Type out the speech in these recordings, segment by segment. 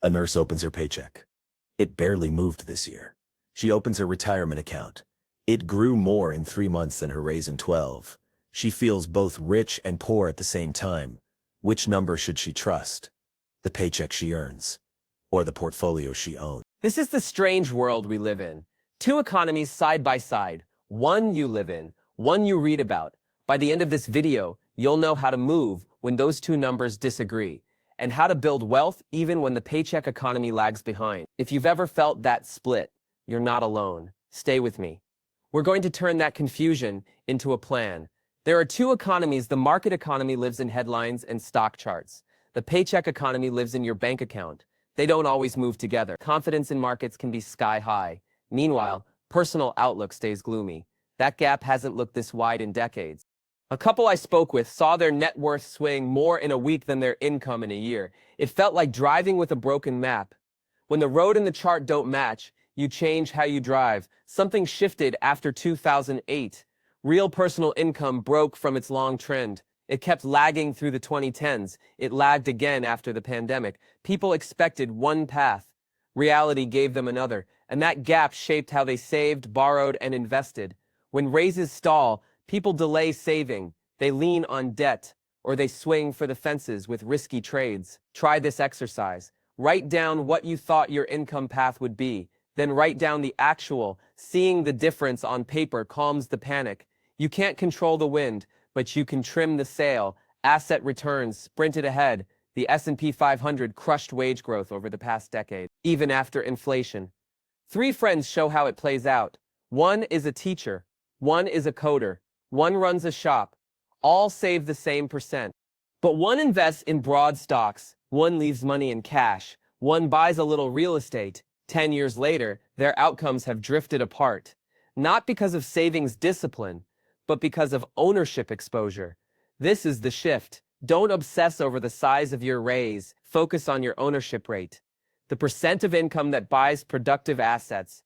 A nurse opens her paycheck. It barely moved this year. She opens her retirement account. It grew more in 3 months than her raise in 12. She feels both rich and poor at the same time. Which number should she trust? The paycheck she earns, or the portfolio she owns? This is the strange world we live in. Two economies side by side. One you live in, one you read about. By the end of this video, you'll know how to move when those two numbers disagree, and how to build wealth even when the paycheck economy lags behind. If you've ever felt that split, you're not alone. Stay with me. We're going to turn that confusion into a plan. There are two economies. The market economy lives in headlines and stock charts. The paycheck economy lives in your bank account. They don't always move together. Confidence in markets can be sky high. Meanwhile, personal outlook stays gloomy. That gap hasn't looked this wide in decades. A couple I spoke with saw their net worth swing more in a week than their income in a year. It felt like driving with a broken map. When the road and the chart don't match, you change how you drive. Something shifted after 2008. Real personal income broke from its long trend. It kept lagging through the 2010s. It lagged again after the pandemic. People expected one path. Reality gave them another, and that gap shaped how they saved, borrowed, and invested. When raises stall, people delay saving. They lean on debt, or they swing for the fences with risky trades. Try this exercise. Write down what you thought your income path would be. Then write down the actual. Seeing the difference on paper calms the panic. You can't control the wind, but you can trim the sail. Asset returns sprinted ahead. The S&P 500 crushed wage growth over the past decade, even after inflation. 3 friends show how it plays out. One is a teacher. One is a coder. One runs a shop. All save the same percent. But one invests in broad stocks. One leaves money in cash. One buys a little real estate. 10 years later, their outcomes have drifted apart. Not because of savings discipline, but because of ownership exposure. This is the shift. Don't obsess over the size of your raise. Focus on your ownership rate, the percent of income that buys productive assets.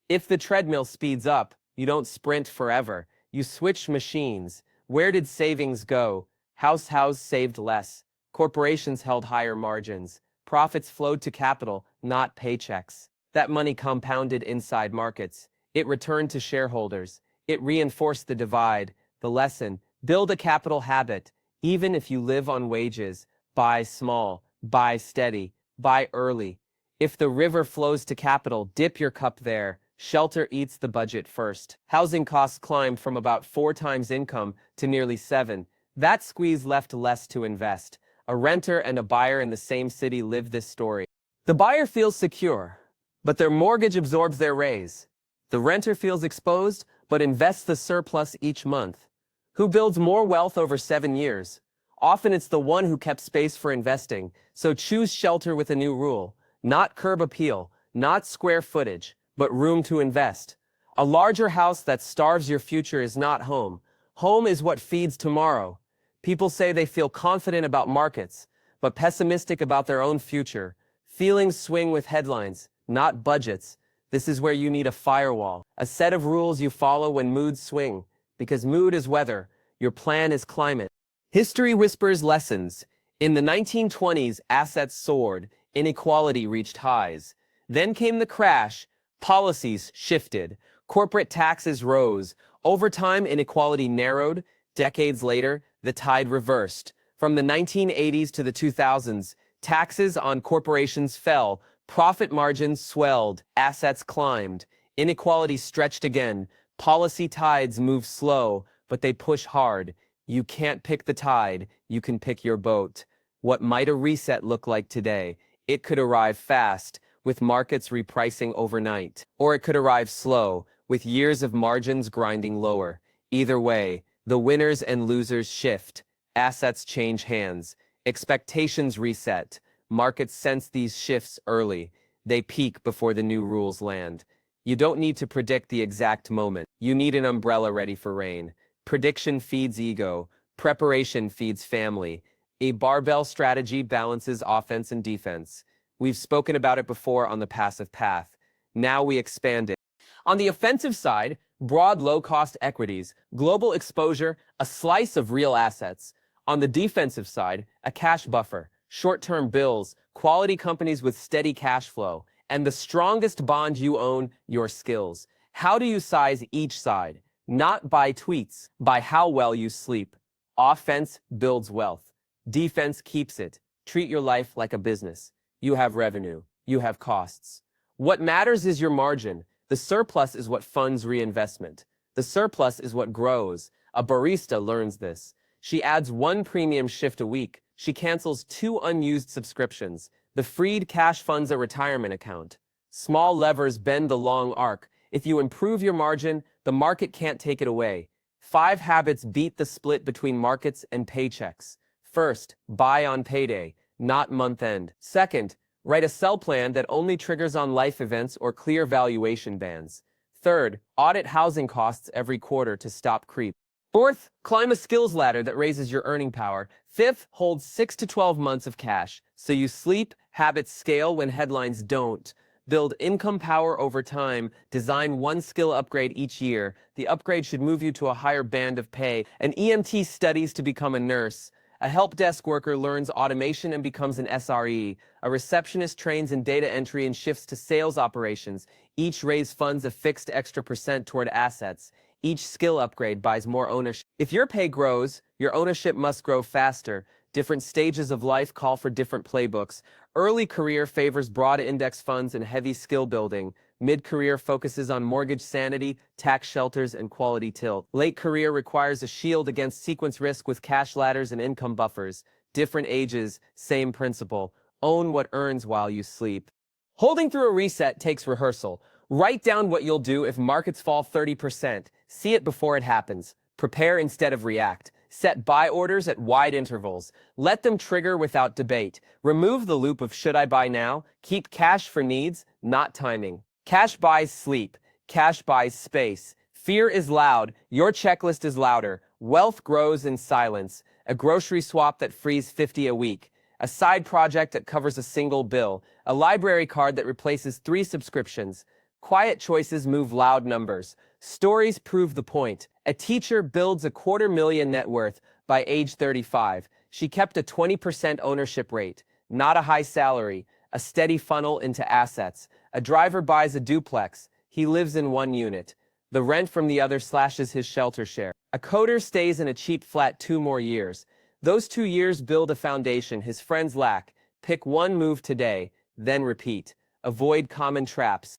If the treadmill speeds up, you don't sprint forever. You switch machines. Where did savings go? House saved less. Corporations held higher margins. Profits flowed to capital, not paychecks. That money compounded inside markets. It returned to shareholders. It reinforced the divide, the lesson. Build a capital habit. Even if you live on wages, buy small, buy steady, buy early. If the river flows to capital, dip your cup there. Shelter eats the budget first. Housing costs climbed from about 4 times income to nearly 7. That squeeze left less to invest. A renter and a buyer in the same city live this story. The buyer feels secure, but their mortgage absorbs their raise. The renter feels exposed, but invests the surplus each month. Who builds more wealth over 7 years? Often it's the one who kept space for investing. So choose shelter with a new rule. Not curb appeal, not square footage, but room to invest. A larger house that starves your future is not home. Home is what feeds tomorrow. People say they feel confident about markets, but pessimistic about their own future. Feelings swing with headlines, not budgets. This is where you need a firewall, a set of rules you follow when moods swing. Because mood is weather, your plan is climate. History whispers lessons. In the 1920s, assets soared, inequality reached highs. Then came the crash, policies shifted, corporate taxes rose. Over time, inequality narrowed. Decades later, the tide reversed. From the 1980s to the 2000s, taxes on corporations fell, profit margins swelled, assets climbed, inequality stretched again. Policy tides move slow, but they push hard. You can't pick the tide, you can pick your boat. What might a reset look like today? It could arrive fast, with markets repricing overnight. Or it could arrive slow, with years of margins grinding lower. Either way, the winners and losers shift. Assets change hands. Expectations reset. Markets sense these shifts early. They peak before the new rules land. You don't need to predict the exact moment. You need an umbrella ready for rain. Prediction feeds ego. Preparation feeds family. A barbell strategy balances offense and defense. We've spoken about it before on the passive path. Now we expand it. On the offensive side, broad low-cost equities, global exposure, a slice of real assets. On the defensive side, a cash buffer, short-term bills, quality companies with steady cash flow, and the strongest bond you own, your skills. How do you size each side? Not by tweets, by how well you sleep. Offense builds wealth. Defense keeps it. Treat your life like a business. You have revenue. You have costs. What matters is your margin. The surplus is what funds reinvestment. The surplus is what grows. A barista learns this. She adds 1 premium shift a week. She cancels 2 unused subscriptions. The freed cash funds a retirement account. Small levers bend the long arc. If you improve your margin, the market can't take it away. 5 habits beat the split between markets and paychecks. First, buy on payday, not month end. Second, write a sell plan that only triggers on life events or clear valuation bands. Third, audit housing costs every quarter to stop creep. Fourth, climb a skills ladder that raises your earning power. Fifth, hold 6 to 12 months of cash, so you sleep, habits scale when headlines don't. Build income power over time. Design 1 skill upgrade each year. The upgrade should move you to a higher band of pay. An EMT studies to become a nurse. A help desk worker learns automation and becomes an SRE. A receptionist trains in data entry and shifts to sales operations. Each raise funds a fixed extra % toward assets. Each skill upgrade buys more ownership. If your pay grows, your ownership must grow faster. Different stages of life call for different playbooks. Early career favors broad index funds and heavy skill building. Mid-career focuses on mortgage sanity, tax shelters, and quality tilt. Late career requires a shield against sequence risk with cash ladders and income buffers. Different ages, same principle. Own what earns while you sleep. Holding through a reset takes rehearsal. Write down what you'll do if markets fall 30%. See it before it happens. Prepare instead of react. Set buy orders at wide intervals. Let them trigger without debate. Remove the loop of should I buy now? Keep cash for needs, not timing. Cash buys sleep. Cash buys space. Fear is loud. Your checklist is louder. Wealth grows in silence. A grocery swap that frees 50 a week. A side project that covers a single bill. A library card that replaces 3 subscriptions. Quiet choices move loud numbers. Stories prove the point. A teacher builds a $250,000 net worth by age 35. She kept a 20% ownership rate, not a high salary, a steady funnel into assets. A driver buys a duplex. He lives in 1 unit. The rent from the other slashes his shelter share. A coder stays in a cheap flat 2 more years. Those 2 years build a foundation his friends lack. Pick one move today, then repeat. Avoid common traps.